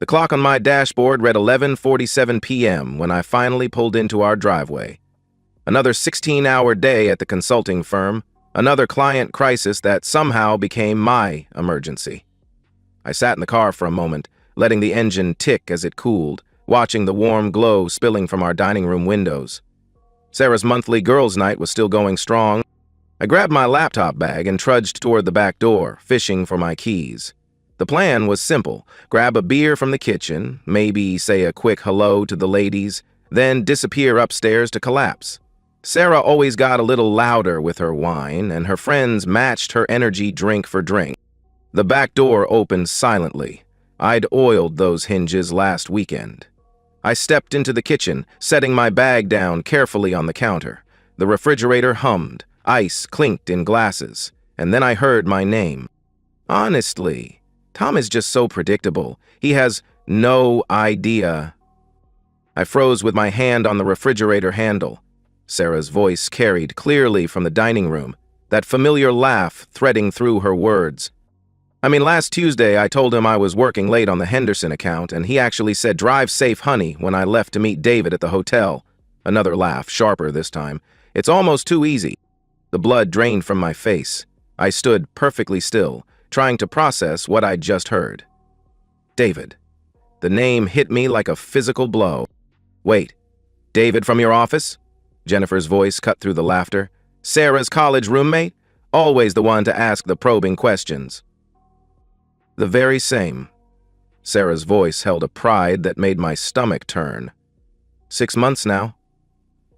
The clock on my dashboard read 11:47 p.m. when I finally pulled into our driveway. Another 16-hour day at the consulting firm, another client crisis that somehow became my emergency. I sat in the car for a moment, letting the engine tick as it cooled, watching the warm glow spilling from our dining room windows. Sarah's monthly girls' night was still going strong. I grabbed my laptop bag and trudged toward the back door, fishing for my keys. The plan was simple: grab a beer from the kitchen, maybe say a quick hello to the ladies, then disappear upstairs to collapse. Sarah always got a little louder with her wine, and her friends matched her energy drink for drink. The back door opened silently. I'd oiled those hinges last weekend. I stepped into the kitchen, setting my bag down carefully on the counter. The refrigerator hummed, ice clinked in glasses, and then I heard my name. Honestly, Tom is just so predictable. He has no idea. I froze with my hand on the refrigerator handle. Sarah's voice carried clearly from the dining room, that familiar laugh threading through her words. Last Tuesday I told him I was working late on the Henderson account, and he actually said, "Drive safe, honey," when I left to meet David at the hotel. Another laugh, sharper this time. It's almost too easy. The blood drained from my face. I stood perfectly still, trying to process what I'd just heard. David. The name hit me like a physical blow. Wait, David from your office? Jennifer's voice cut through the laughter. Sarah's college roommate? Always the one to ask the probing questions. The very same. Sarah's voice held a pride that made my stomach turn. 6 months now.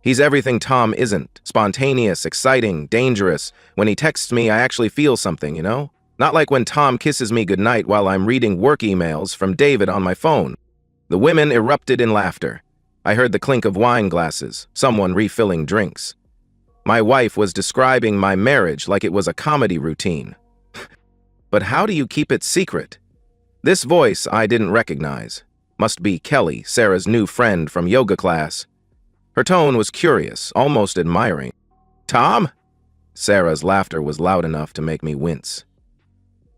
He's everything Tom isn't. Spontaneous, exciting, dangerous. When he texts me, I actually feel something, you know? Not like when Tom kisses me goodnight while I'm reading work emails from David on my phone. The women erupted in laughter. I heard the clink of wine glasses, someone refilling drinks. My wife was describing my marriage like it was a comedy routine. But how do you keep it secret? This voice I didn't recognize. Must be Kelly, Sarah's new friend from yoga class. Her tone was curious, almost admiring. Tom? Sarah's laughter was loud enough to make me wince.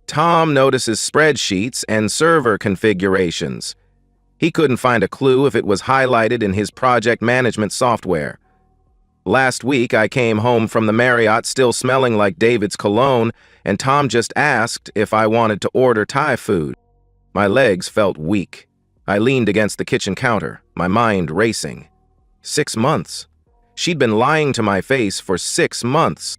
Tom notices spreadsheets and server configurations. He couldn't find a clue if it was highlighted in his project management software. Last week, I came home from the Marriott still smelling like David's cologne, and Tom just asked if I wanted to order Thai food. My legs felt weak. I leaned against the kitchen counter, my mind racing. 6 months. She'd been lying to my face for 6 months.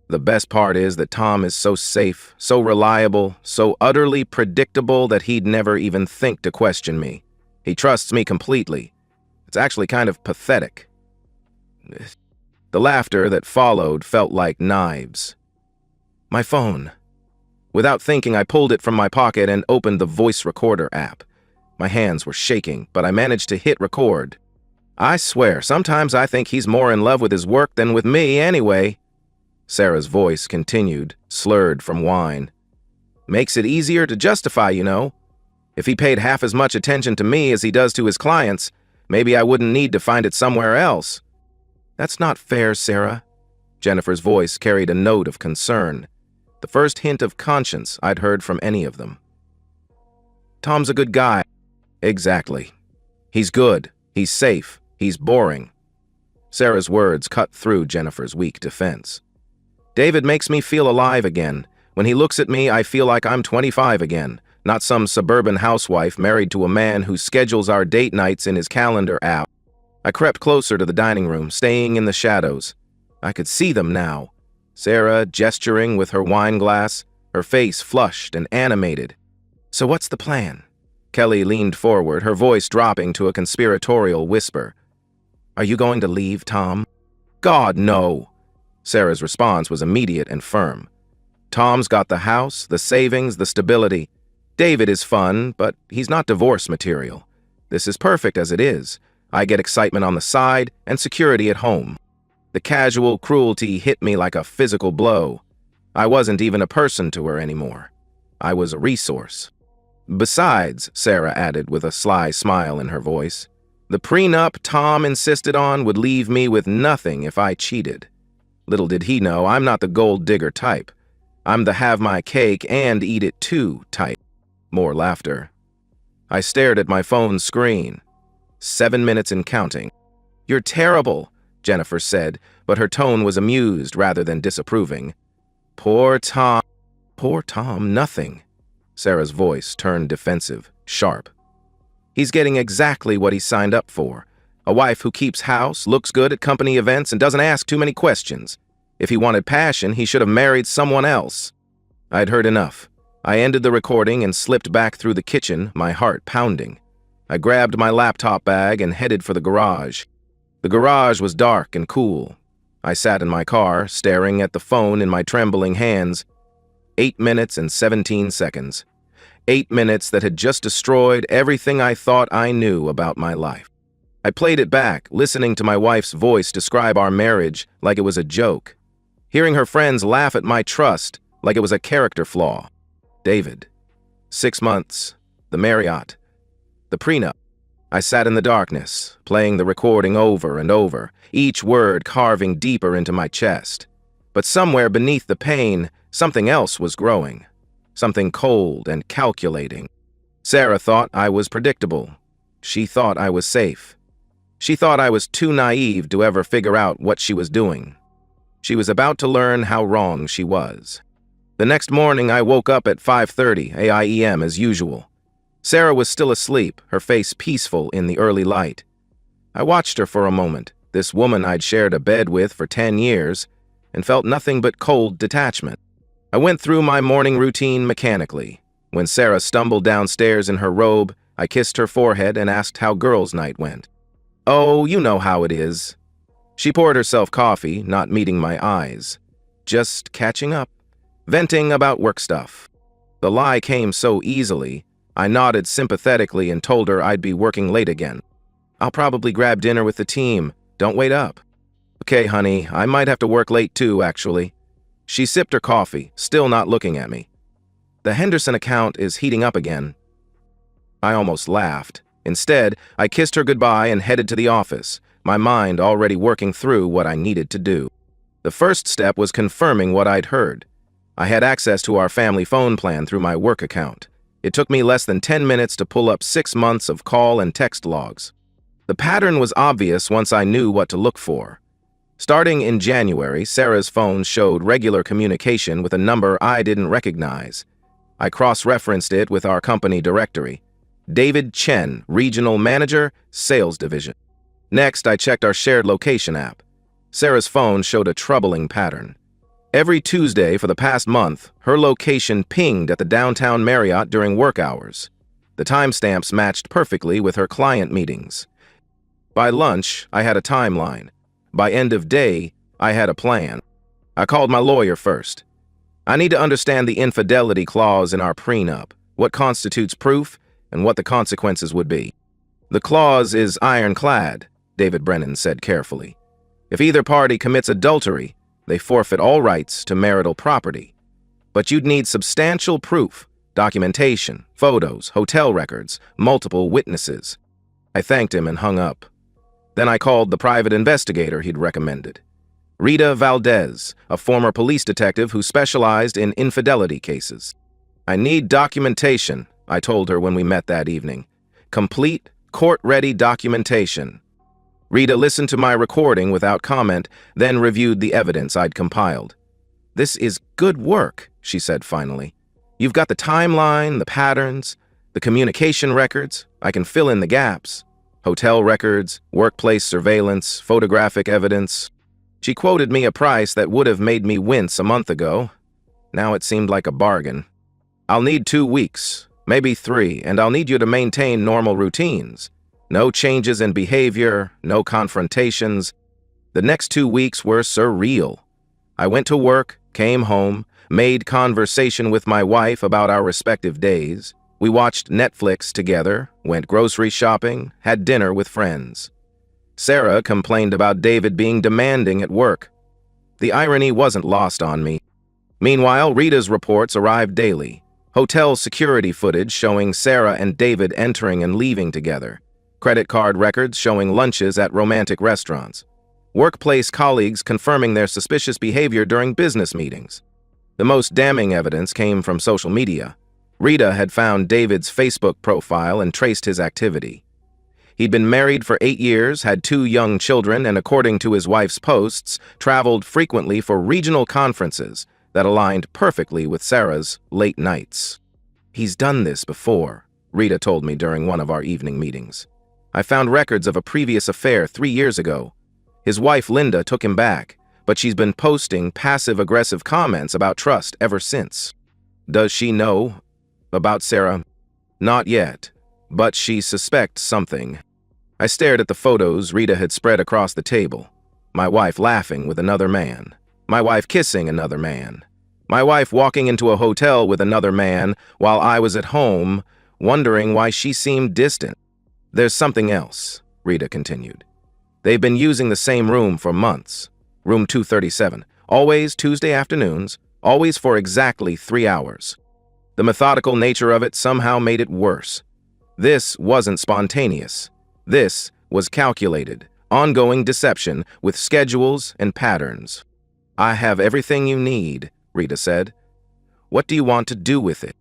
The best part is that Tom is so safe, so reliable, so utterly predictable that he'd never even think to question me. He trusts me completely. It's actually kind of pathetic. The laughter that followed felt like knives. My phone. Without thinking, I pulled it from my pocket and opened the voice recorder app. My hands were shaking, but I managed to hit record. I swear, sometimes I think he's more in love with his work than with me anyway. Sarah's voice continued, slurred from wine. Makes it easier to justify, you know. If he paid half as much attention to me as he does to his clients, maybe I wouldn't need to find it somewhere else. That's not fair, Sarah. Jennifer's voice carried a note of concern, the first hint of conscience I'd heard from any of them. Tom's a good guy. Exactly. He's good. He's safe. He's boring. Sarah's words cut through Jennifer's weak defense. David makes me feel alive again. When he looks at me, I feel like I'm 25 again, not some suburban housewife married to a man who schedules our date nights in his calendar app. I crept closer to the dining room, staying in the shadows. I could see them now. Sarah gesturing with her wine glass, her face flushed and animated. So what's the plan? Kelly leaned forward, her voice dropping to a conspiratorial whisper. Are you going to leave, Tom? God, no! Sarah's response was immediate and firm. Tom's got the house, the savings, the stability. David is fun, but he's not divorce material. This is perfect as it is. I get excitement on the side and security at home. The casual cruelty hit me like a physical blow. I wasn't even a person to her anymore. I was a resource. Besides, Sarah added with a sly smile in her voice, the prenup Tom insisted on would leave me with nothing if I cheated. Little did he know I'm not the gold digger type. I'm the have my cake and eat it too type. More laughter. I stared at my phone's screen. 7 minutes and counting. "You're terrible," Jennifer said, but her tone was amused rather than disapproving. "Poor Tom." "Poor Tom, nothing." Sarah's voice turned defensive, sharp. "He's getting exactly what he signed up for. A wife who keeps house, looks good at company events, and doesn't ask too many questions. If he wanted passion, he should have married someone else." I'd heard enough. I ended the recording and slipped back through the kitchen, my heart pounding. I grabbed my laptop bag and headed for the garage. The garage was dark and cool. I sat in my car, staring at the phone in my trembling hands. 8 minutes and 17 seconds. 8 minutes that had just destroyed everything I thought I knew about my life. I played it back, listening to my wife's voice describe our marriage like it was a joke. Hearing her friends laugh at my trust like it was a character flaw. David. 6 months. The Marriott. The prenup. I sat in the darkness, playing the recording over and over, each word carving deeper into my chest. But somewhere beneath the pain, something else was growing. Something cold and calculating. Sarah thought I was predictable. She thought I was safe. She thought I was too naive to ever figure out what she was doing. She was about to learn how wrong she was. The next morning, I woke up at 5:30 a.m. as usual. Sarah was still asleep, her face peaceful in the early light. I watched her for a moment, this woman I'd shared a bed with for 10 years, and felt nothing but cold detachment. I went through my morning routine mechanically. When Sarah stumbled downstairs in her robe, I kissed her forehead and asked how girls' night went. "Oh, you know how it is." She poured herself coffee, not meeting my eyes. "Just catching up. Venting about work stuff." The lie came so easily. I nodded sympathetically and told her I'd be working late again. "I'll probably grab dinner with the team. Don't wait up." "Okay, honey, I might have to work late too, actually." She sipped her coffee, still not looking at me. "The Henderson account is heating up again." I almost laughed. Instead, I kissed her goodbye and headed to the office, my mind already working through what I needed to do. The first step was confirming what I'd heard. I had access to our family phone plan through my work account. It took me less than 10 minutes to pull up 6 months of call and text logs. The pattern was obvious once I knew what to look for. Starting in January, Sarah's phone showed regular communication with a number I didn't recognize. I cross-referenced it with our company directory. David Chen, Regional Manager, Sales Division. Next, I checked our shared location app. Sarah's phone showed a troubling pattern. Every Tuesday for the past month, her location pinged at the downtown Marriott during work hours. The timestamps matched perfectly with her client meetings. By lunch, I had a timeline. By end of day, I had a plan. I called my lawyer first. I need to understand the infidelity clause in our prenup, what constitutes proof, and what the consequences would be. "The clause is ironclad," David Brennan said carefully. "If either party commits adultery, they forfeit all rights to marital property. But you'd need substantial proof, documentation, photos, hotel records, multiple witnesses." I thanked him and hung up. Then I called the private investigator he'd recommended. Rita Valdez, a former police detective who specialized in infidelity cases. "I need documentation," I told her when we met that evening. "Complete, court-ready documentation." Rita listened to my recording without comment, then reviewed the evidence I'd compiled. "This is good work," she said finally. "You've got the timeline, the patterns, the communication records. I can fill in the gaps. Hotel records, workplace surveillance, photographic evidence." She quoted me a price that would have made me wince a month ago. Now it seemed like a bargain. "I'll need 2 weeks, maybe 3, and I'll need you to maintain normal routines. No changes in behavior, no confrontations." The next 2 weeks were surreal. I went to work, came home, made conversation with my wife about our respective days. We watched Netflix together, went grocery shopping, had dinner with friends. Sarah complained about David being demanding at work. The irony wasn't lost on me. Meanwhile, Rita's reports arrived daily. Hotel security footage showing Sarah and David entering and leaving together. Credit card records showing lunches at romantic restaurants. Workplace colleagues confirming their suspicious behavior during business meetings. The most damning evidence came from social media. Rita had found David's Facebook profile and traced his activity. He'd been married for 8 years, had 2 young children, and according to his wife's posts, traveled frequently for regional conferences that aligned perfectly with Sarah's late nights. "He's done this before," Rita told me during one of our evening meetings. "I found records of a previous affair 3 years ago. His wife Linda took him back, but she's been posting passive-aggressive comments about trust ever since." "Does she know about Sarah?" "Not yet, but she suspects something." I stared at the photos Rita had spread across the table. My wife laughing with another man. My wife kissing another man. My wife walking into a hotel with another man while I was at home, wondering why she seemed distant. "There's something else," Rita continued. "They've been using the same room for months. Room 237. Always Tuesday afternoons, always for exactly 3 hours. The methodical nature of it somehow made it worse. This wasn't spontaneous. This was calculated, ongoing deception with schedules and patterns." "I have everything you need," Rita said. "What do you want to do with it?"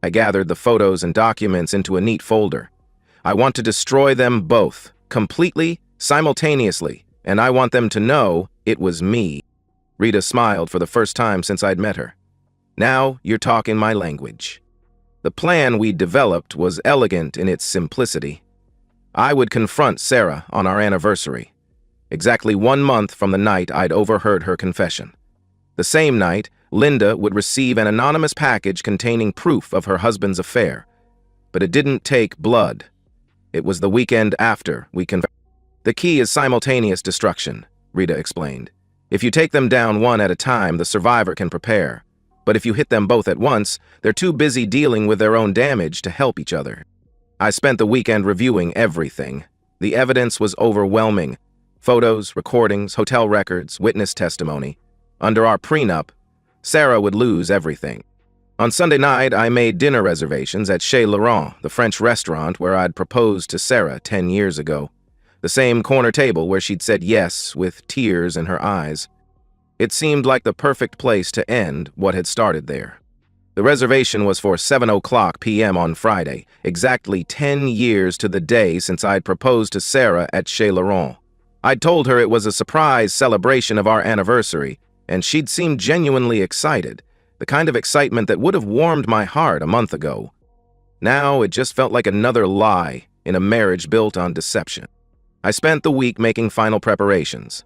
I gathered the photos and documents into a neat folder. "I want to destroy them both, completely, simultaneously, and I want them to know it was me." Rita smiled for the first time since I'd met her. "Now you're talking my language." The plan we developed was elegant in its simplicity. I would confront Sarah on our anniversary, exactly 1 month from the night I'd overheard her confession. The same night, Linda would receive an anonymous package containing proof of her husband's affair. But it didn't take blood. It was the weekend after we confessed. "The key is simultaneous destruction," Rita explained. "If you take them down one at a time, the survivor can prepare. But if you hit them both at once, they're too busy dealing with their own damage to help each other." I spent the weekend reviewing everything. The evidence was overwhelming. Photos, recordings, hotel records, witness testimony. Under our prenup, Sarah would lose everything. On Sunday night, I made dinner reservations at Chez Laurent, the French restaurant where I'd proposed to Sarah 10 years ago. The same corner table where she'd said yes with tears in her eyes. It seemed like the perfect place to end what had started there. The reservation was for 7:00 p.m. on Friday, exactly 10 years to the day since I'd proposed to Sarah at Chez Laurent. I'd told her it was a surprise celebration of our anniversary, and she'd seemed genuinely excited, the kind of excitement that would have warmed my heart a month ago. Now it just felt like another lie in a marriage built on deception. I spent the week making final preparations.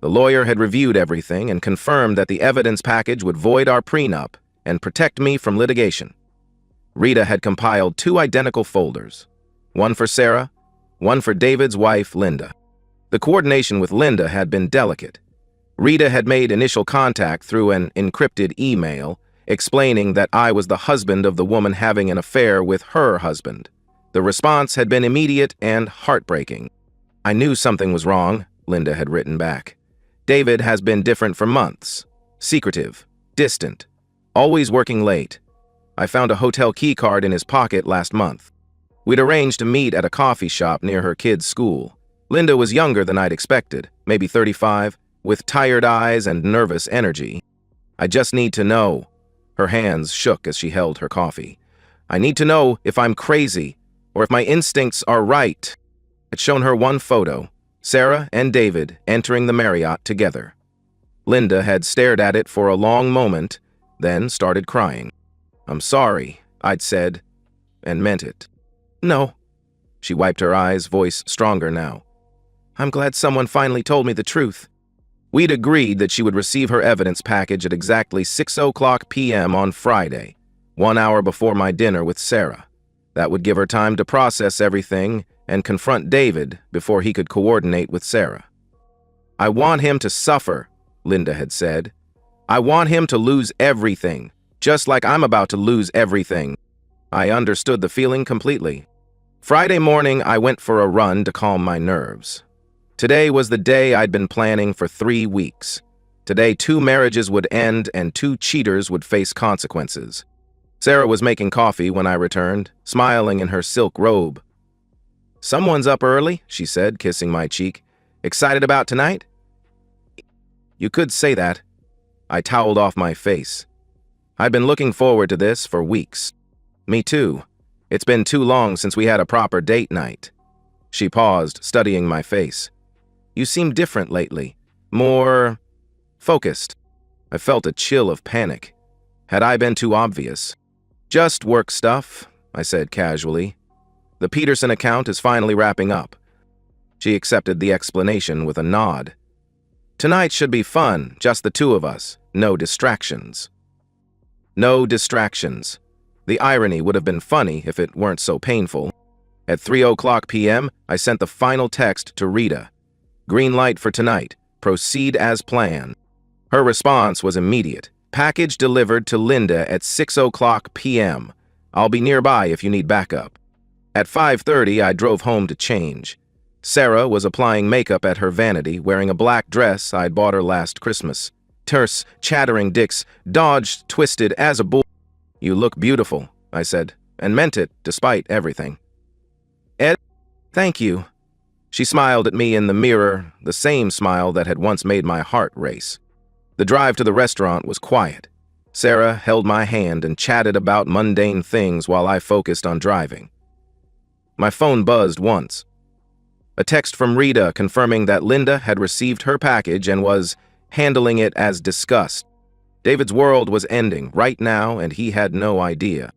The lawyer had reviewed everything and confirmed that the evidence package would void our prenup and protect me from litigation. Rita had compiled 2 identical folders, one for Sarah, one for David's wife, Linda. The coordination with Linda had been delicate. Rita had made initial contact through an encrypted email, explaining that I was the husband of the woman having an affair with her husband. The response had been immediate and heartbreaking. "I knew something was wrong," Linda had written back. "David has been different for months. Secretive, distant, always working late. I found a hotel keycard in his pocket last month. We'd arranged to meet at a coffee shop near her kids' school. Linda was younger than I'd expected, maybe 35, with tired eyes and nervous energy. I just need to know." Her hands shook as she held her coffee. "I need to know if I'm crazy or if my instincts are right." I'd shown her one photo, Sarah and David entering the Marriott together. Linda had stared at it for a long moment, then started crying. "I'm sorry," I'd said, and meant it. "No." She wiped her eyes, voice stronger now. "I'm glad someone finally told me the truth." We'd agreed that she would receive her evidence package at exactly 6:00 p.m. on Friday, 1 hour before my dinner with Sarah. That would give her time to process everything and confront David before he could coordinate with Sarah. "I want him to suffer," Linda had said. "I want him to lose everything, just like I'm about to lose everything." I understood the feeling completely. Friday morning, I went for a run to calm my nerves. Today was the day I'd been planning for 3 weeks. Today, 2 marriages would end and 2 cheaters would face consequences. Sarah was making coffee when I returned, smiling in her silk robe. "Someone's up early," she said, kissing my cheek. "Excited about tonight?" "You could say that." I toweled off my face. I'd been looking forward to this for weeks. Me too. It's been too long since we had a proper date night. She paused, studying my face. You seem different lately. More focused. I felt a chill of panic. Had I been too obvious? Just work stuff, I said casually. The Peterson account is finally wrapping up. She accepted the explanation with a nod. Tonight should be fun, just the two of us. No distractions. No distractions. The irony would have been funny if it weren't so painful. At 3:00 p.m., I sent the final text to Rita. Green light for tonight. Proceed as planned. Her response was immediate. Package delivered to Linda at 6:00 p.m. I'll be nearby if you need backup. At 5:30, I drove home to change. Sarah was applying makeup at her vanity, wearing a black dress I'd bought her last Christmas. Terse, chattering dicks dodged, twisted as a bull. You look beautiful, I said, and meant it despite everything. Ed, thank you. She smiled at me in the mirror, the same smile that had once made my heart race. The drive to the restaurant was quiet. Sarah held my hand and chatted about mundane things while I focused on driving. My phone buzzed once. A text from Rita confirming that Linda had received her package and was handling it as discussed. David's world was ending right now, and he had no idea.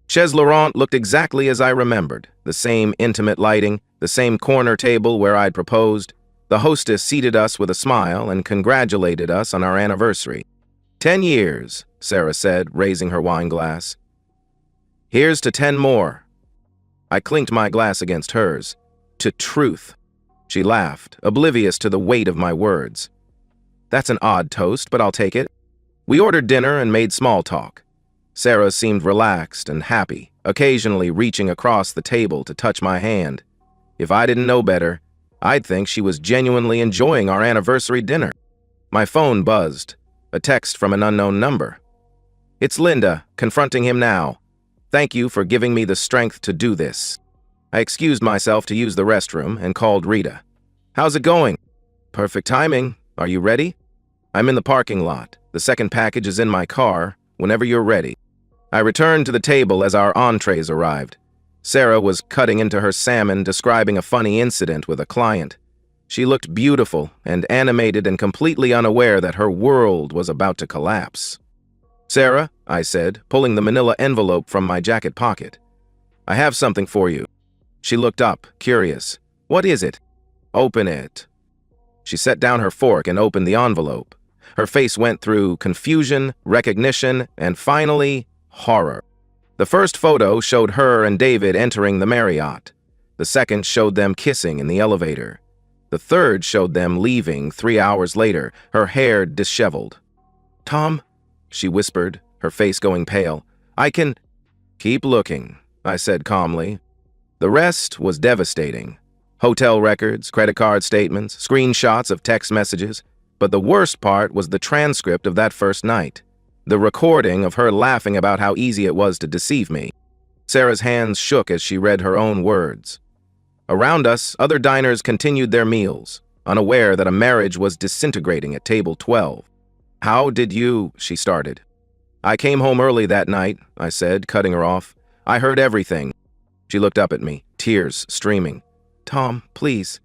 Chaise Laurent looked exactly as I remembered. The same intimate lighting, the same corner table where I'd proposed. The hostess seated us with a smile and congratulated us on our anniversary. 10 years, Sarah said, raising her wine glass. Here's to 10 more. I clinked my glass against hers. To truth. She laughed, oblivious to the weight of my words. That's an odd toast, but I'll take it. We ordered dinner and made small talk. Sarah seemed relaxed and happy, occasionally reaching across the table to touch my hand. If I didn't know better, I'd think she was genuinely enjoying our anniversary dinner. My phone buzzed, a text from an unknown number. It's Linda, confronting him now. Thank you for giving me the strength to do this. I excused myself to use the restroom and called Rita. How's it going? Perfect timing. Are you ready? I'm in the parking lot. The second package is in my car. Whenever you're ready. I returned to the table as our entrees arrived. Sarah was cutting into her salmon, describing a funny incident with a client. She looked beautiful and animated and completely unaware that her world was about to collapse. Sarah, I said, pulling the manila envelope from my jacket pocket. I have something for you. She looked up, curious. What is it? Open it. She set down her fork and opened the envelope. Her face went through confusion, recognition, and finally, horror. The first photo showed her and David entering the Marriott. The second showed them kissing in the elevator. The third showed them leaving 3 hours later, her hair disheveled. Tom, she whispered, her face going pale. I can... Keep looking, I said calmly. The rest was devastating. Hotel records, credit card statements, screenshots of text messages. But the worst part was the transcript of that first night. The recording of her laughing about how easy it was to deceive me. Sarah's hands shook as she read her own words. Around us, other diners continued their meals, unaware that a marriage was disintegrating at table 12. How did you... she started. I came home early that night, I said, cutting her off. I heard everything. She looked up at me, tears streaming. Tom, please.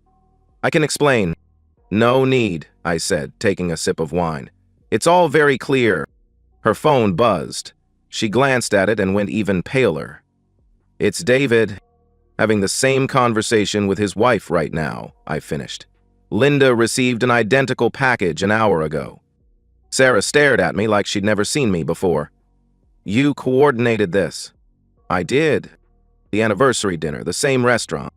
I can explain. No need, I said, taking a sip of wine. It's all very clear. Her phone buzzed. She glanced at it and went even paler. It's David, having the same conversation with his wife right now, I finished. Linda received an identical package an hour ago. Sarah stared at me like she'd never seen me before. You coordinated this. I did. The anniversary dinner, the same restaurant.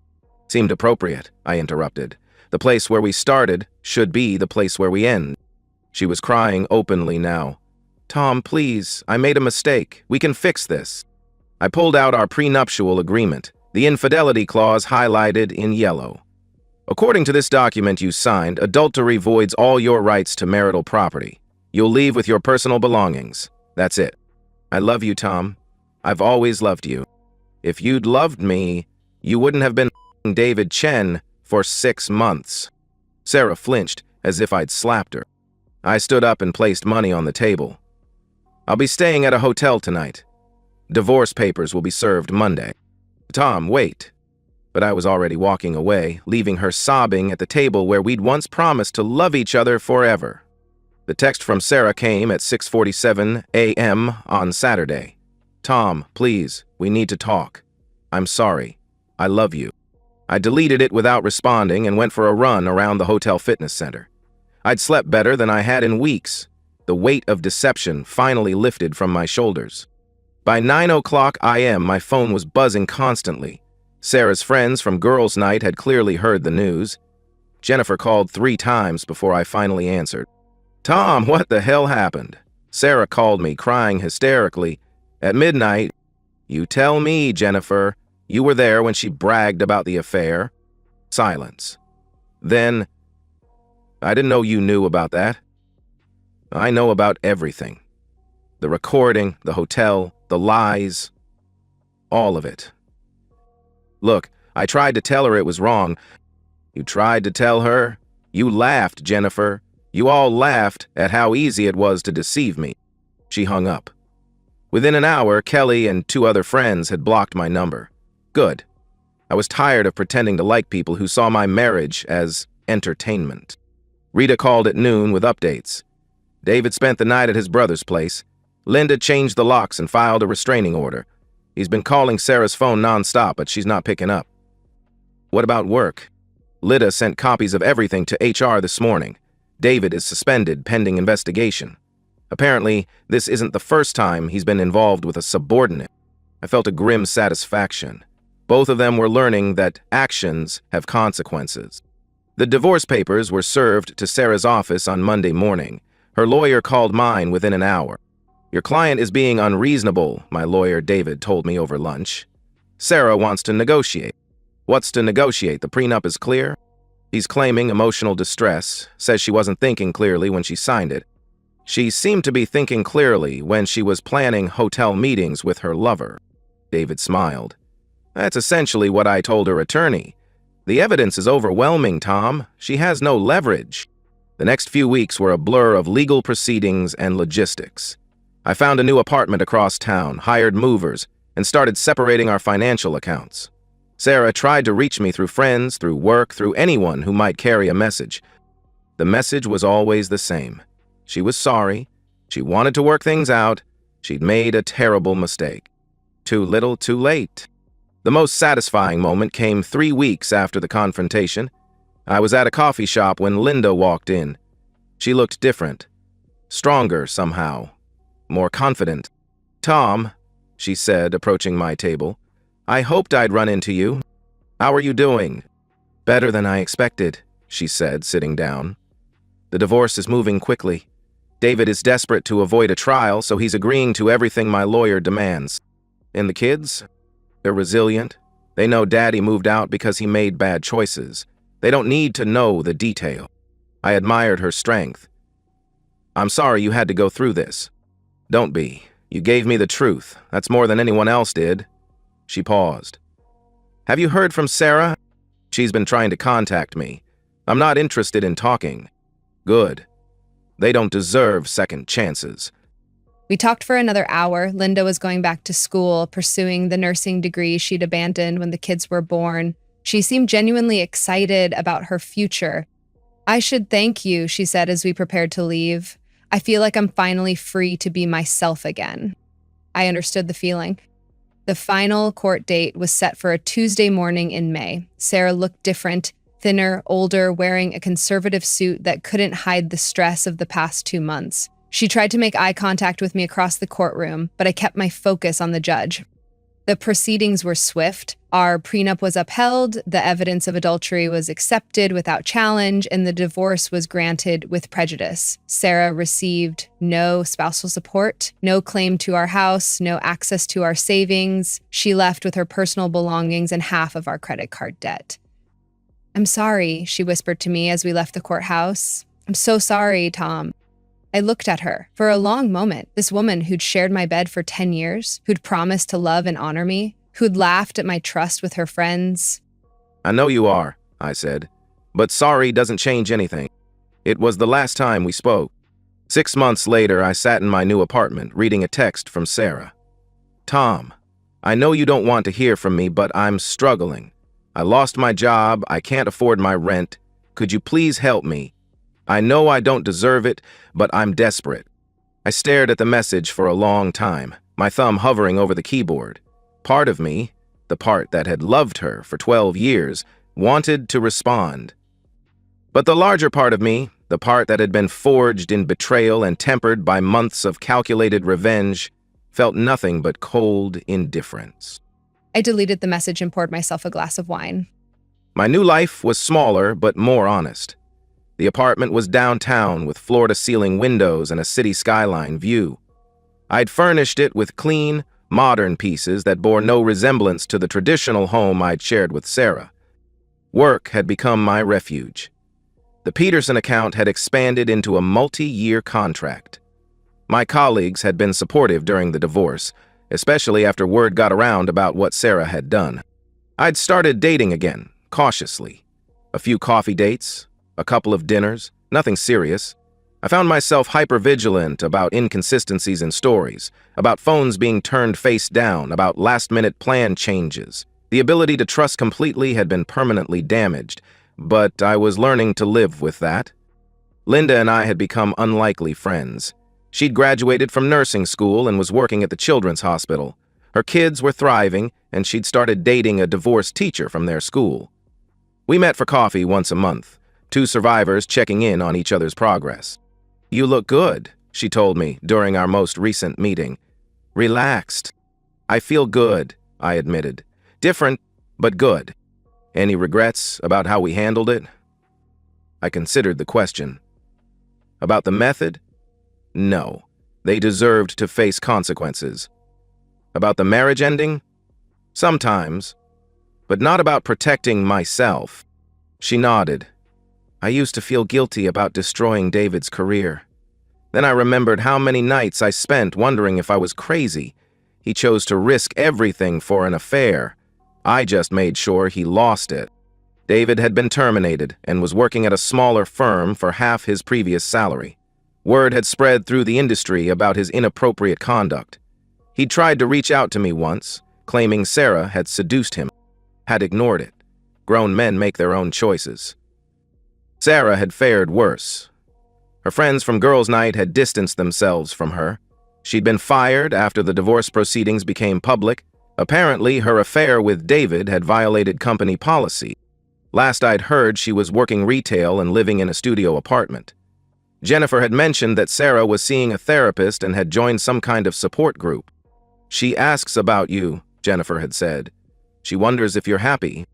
Seemed appropriate, I interrupted. The place where we started should be the place where we end. She was crying openly now. Tom, please, I made a mistake. We can fix this. I pulled out our prenuptial agreement, the infidelity clause highlighted in yellow. According to this document you signed, adultery voids all your rights to marital property. You'll leave with your personal belongings. That's it. I love you, Tom. I've always loved you. If you'd loved me, you wouldn't have been David Chen for 6 months. Sarah flinched as if I'd slapped her. I stood up and placed money on the table. I'll be staying at a hotel tonight. Divorce papers will be served Monday. Tom, wait. But I was already walking away, leaving her sobbing at the table where we'd once promised to love each other forever. The text from Sarah came at 6:47 a.m. on Saturday. Tom, please, we need to talk. I'm sorry. I love you. I deleted it without responding and went for a run around the hotel fitness center. I'd slept better than I had in weeks. The weight of deception finally lifted from my shoulders. By 9:00 a.m., my phone was buzzing constantly. Sarah's friends from girls' night had clearly heard the news. Jennifer called 3 times before I finally answered. Tom, what the hell happened? Sarah called me, crying hysterically. At midnight, you tell me, Jennifer. You were there when she bragged about the affair. Silence. Then, I didn't know you knew about that. I know about everything. The recording, the hotel, the lies, all of it. Look, I tried to tell her it was wrong. You tried to tell her? You laughed, Jennifer. You all laughed at how easy it was to deceive me. She hung up. Within an hour, Kelly and 2 other friends had blocked my number. Good. I was tired of pretending to like people who saw my marriage as entertainment. Rita called at noon with updates. David spent the night at his brother's place. Linda changed the locks and filed a restraining order. He's been calling Sarah's phone nonstop, but she's not picking up. What about work? Lyda sent copies of everything to HR this morning. David is suspended pending investigation. Apparently, this isn't the first time he's been involved with a subordinate. I felt a grim satisfaction. Both of them were learning that actions have consequences. The divorce papers were served to Sarah's office on Monday morning. Her lawyer called mine within an hour. Your client is being unreasonable, my lawyer David told me over lunch. Sarah wants to negotiate. What's to negotiate? The prenup is clear? He's claiming emotional distress, says she wasn't thinking clearly when she signed it. She seemed to be thinking clearly when she was planning hotel meetings with her lover. David smiled. That's essentially what I told her attorney. The evidence is overwhelming, Tom. She has no leverage. The next few weeks were a blur of legal proceedings and logistics. I found a new apartment across town, hired movers, and started separating our financial accounts. Sarah tried to reach me through friends, through work, through anyone who might carry a message. The message was always the same. She was sorry. She wanted to work things out. She'd made a terrible mistake. Too little, too late. The most satisfying moment came 3 weeks after the confrontation. I was at a coffee shop when Linda walked in. She looked different. Stronger somehow. More confident. Tom, she said, approaching my table. I hoped I'd run into you. How are you doing? Better than I expected, she said, sitting down. The divorce is moving quickly. David is desperate to avoid a trial, so he's agreeing to everything my lawyer demands. And the kids? They're resilient. They know Daddy moved out because he made bad choices. They don't need to know the detail. I admired her strength. I'm sorry you had to go through this. Don't be. You gave me the truth. That's more than anyone else did. She paused. Have you heard from Sarah? She's been trying to contact me. I'm not interested in talking. Good. They don't deserve second chances. We talked for another hour. Linda was going back to school, pursuing the nursing degree she'd abandoned when the kids were born. She seemed genuinely excited about her future. I should thank you, she said as we prepared to leave. I feel like I'm finally free to be myself again. I understood the feeling. The final court date was set for a Tuesday morning in May. Sarah looked different, thinner, older, wearing a conservative suit that couldn't hide the stress of the past 2 months. She tried to make eye contact with me across the courtroom, but I kept my focus on the judge. The proceedings were swift. Our prenup was upheld, the evidence of adultery was accepted without challenge, and the divorce was granted with prejudice. Sarah received no spousal support, no claim to our house, no access to our savings. She left with her personal belongings and half of our credit card debt. I'm sorry, she whispered to me as we left the courthouse. I'm so sorry, Tom. I looked at her. For a long moment, this woman who'd shared my bed for 10 years, who'd promised to love and honor me, who'd laughed at my trust with her friends. I know you are, I said, but sorry doesn't change anything. It was the last time we spoke. 6 months later, I sat in my new apartment, reading a text from Sarah. Tom, I know you don't want to hear from me, but I'm struggling. I lost my job, I can't afford my rent. Could you please help me? I know I don't deserve it, but I'm desperate. I stared at the message for a long time, my thumb hovering over the keyboard. Part of me, the part that had loved her for 12 years, wanted to respond. But the larger part of me, the part that had been forged in betrayal and tempered by months of calculated revenge, felt nothing but cold indifference. I deleted the message and poured myself a glass of wine. My new life was smaller but more honest. The apartment was downtown with floor-to-ceiling windows and a city skyline view. I'd furnished it with clean, modern pieces that bore no resemblance to the traditional home I'd shared with Sarah. Work had become my refuge. The Peterson account had expanded into a multi-year contract. My colleagues had been supportive during the divorce, especially after word got around about what Sarah had done. I'd started dating again, cautiously. A few coffee dates, a couple of dinners, nothing serious. I found myself hyper-vigilant about inconsistencies in stories, about phones being turned face down, about last-minute plan changes. The ability to trust completely had been permanently damaged, but I was learning to live with that. Linda and I had become unlikely friends. She'd graduated from nursing school and was working at the children's hospital. Her kids were thriving, and she'd started dating a divorced teacher from their school. We met for coffee once a month, two survivors checking in on each other's progress. "You look good," she told me during our most recent meeting. "Relaxed." "I feel good," I admitted. "Different, but good." "Any regrets about how we handled it?" I considered the question. About the method? No. They deserved to face consequences. About the marriage ending? Sometimes. But not about protecting myself. She nodded. I used to feel guilty about destroying David's career. Then I remembered how many nights I spent wondering if I was crazy. He chose to risk everything for an affair. I just made sure he lost it. David had been terminated and was working at a smaller firm for half his previous salary. Word had spread through the industry about his inappropriate conduct. He'd tried to reach out to me once, claiming Sarah had seduced him. Had ignored it. Grown men make their own choices. Sarah had fared worse. Her friends from girls' night had distanced themselves from her. She'd been fired after the divorce proceedings became public. Apparently, her affair with David had violated company policy. Last I'd heard, she was working retail and living in a studio apartment. Jennifer had mentioned that Sarah was seeing a therapist and had joined some kind of support group. "She asks about you," Jennifer had said. "She wonders if you're happy."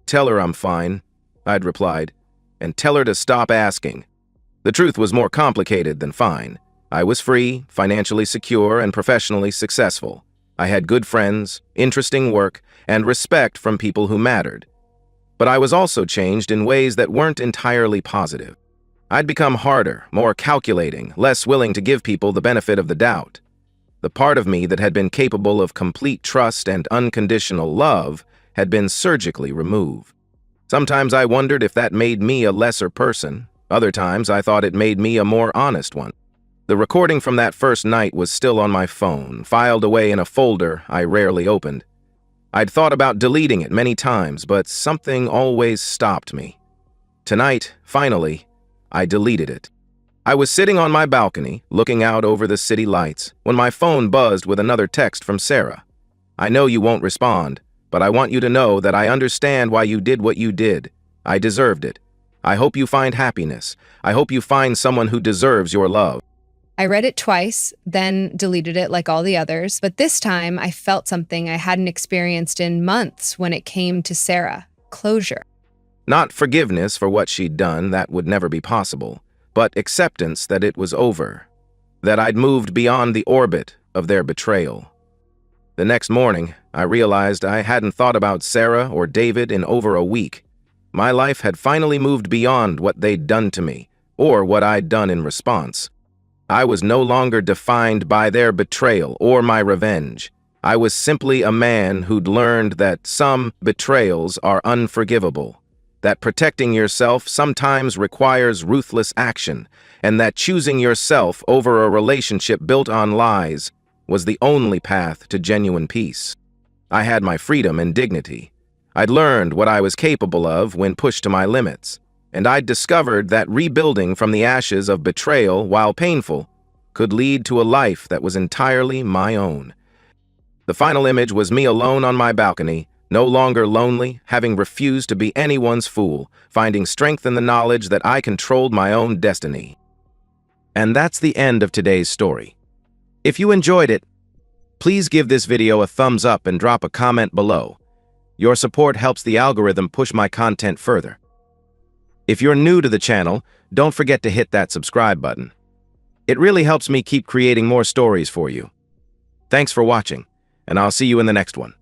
"Tell her I'm fine," I'd replied, "and tell her to stop asking." The truth was more complicated than fine. I was free, financially secure, and professionally successful. I had good friends, interesting work, and respect from people who mattered. But I was also changed in ways that weren't entirely positive. I'd become harder, more calculating, less willing to give people the benefit of the doubt. The part of me that had been capable of complete trust and unconditional love had been surgically removed. Sometimes I wondered if that made me a lesser person. Other times I thought it made me a more honest one. The recording from that first night was still on my phone, filed away in a folder I rarely opened. I'd thought about deleting it many times, but something always stopped me. Tonight, finally, I deleted it. I was sitting on my balcony, looking out over the city lights, when my phone buzzed with another text from Sarah. "I know you won't respond, but I want you to know that I understand why you did what you did. I deserved it. I hope you find happiness. I hope you find someone who deserves your love." I read it twice, then deleted it like all the others, but this time I felt something I hadn't experienced in months when it came to Sarah: closure. Not forgiveness for what she'd done, that would never be possible, but acceptance that it was over, that I'd moved beyond the orbit of their betrayal. The next morning, I realized I hadn't thought about Sarah or David in over a week. My life had finally moved beyond what they'd done to me, or what I'd done in response. I was no longer defined by their betrayal or my revenge. I was simply a man who'd learned that some betrayals are unforgivable, that protecting yourself sometimes requires ruthless action, and that choosing yourself over a relationship built on lies was the only path to genuine peace. I had my freedom and dignity. I'd learned what I was capable of when pushed to my limits, and I'd discovered that rebuilding from the ashes of betrayal, while painful, could lead to a life that was entirely my own. The final image was me alone on my balcony, no longer lonely, having refused to be anyone's fool, finding strength in the knowledge that I controlled my own destiny. And that's the end of today's story. If you enjoyed it, please give this video a thumbs up and drop a comment below. Your support helps the algorithm push my content further. If you're new to the channel, don't forget to hit that subscribe button. It really helps me keep creating more stories for you. Thanks for watching, and I'll see you in the next one.